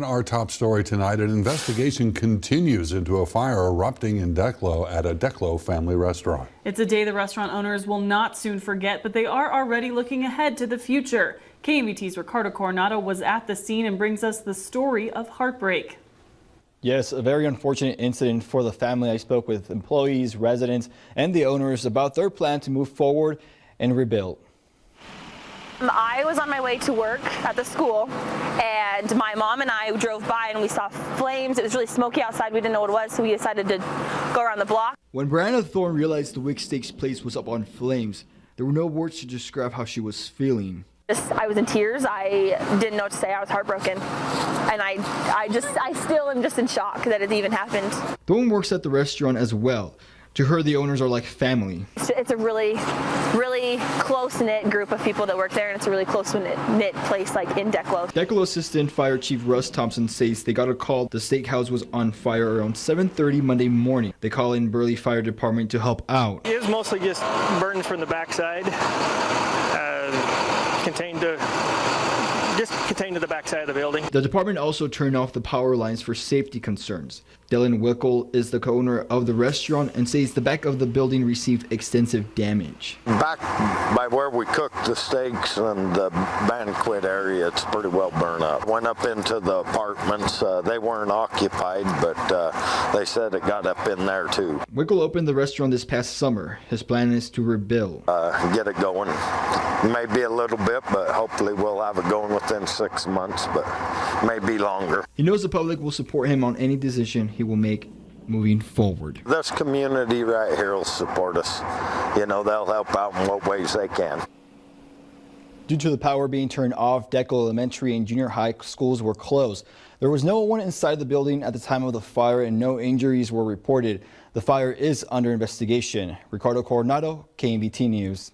Our top story tonight, an investigation continues into a fire erupting in Declo at a Declo family restaurant. It's a day the restaurant owners will not soon forget, but they are already looking ahead to the future. KMBT's Ricardo Coronado was at the scene and brings us the story of heartbreak. Yes, a very unfortunate incident for the family. I spoke with employees, residents, and the owners about their plan to move forward and rebuild. I was on my way to work at the school, and my mom and I drove by and we saw flames. It was really smoky outside. We didn't know what it was, so we decided to go around the block. When Brianna Thorne realized the Wick Steaks place was up on flames, there were no words to describe how she was feeling. I was in tears. I didn't know what to say. I was heartbroken. And I still am just in shock that it even happened. Thorne works at the restaurant as well. To her, the owners are like family. It's a really close-knit group of people that work there, and it's a really close-knit place like in Declo. Declo Assistant Fire Chief Russ Thompson says they got a call the steakhouse was on fire around 7:30 Monday morning. They call in Burley Fire Department to help out. It was mostly just burns from the backside, contained to the backside of the building. The department also turned off the power lines for safety concerns. Dylan Wickel is the co-owner of the restaurant and says the back of the building received extensive damage. Back by where we cooked the steaks and the banquet area, it's pretty well burned up. Went up into the apartments. They weren't occupied, but they said it got up in there too. Wickel opened the restaurant this past summer. His plan is to rebuild. Get it going. Maybe a little bit, but hopefully we'll have it going within 6 months, but maybe longer. He knows the public will support him on any decision he will make moving forward. This community right here will support us. You know, they'll help out in what ways they can. Due to the power being turned off, Declo Elementary and Junior High schools were closed. There was no one inside the building at the time of the fire and no injuries were reported. The fire is under investigation. Ricardo Coronado, KMBT News.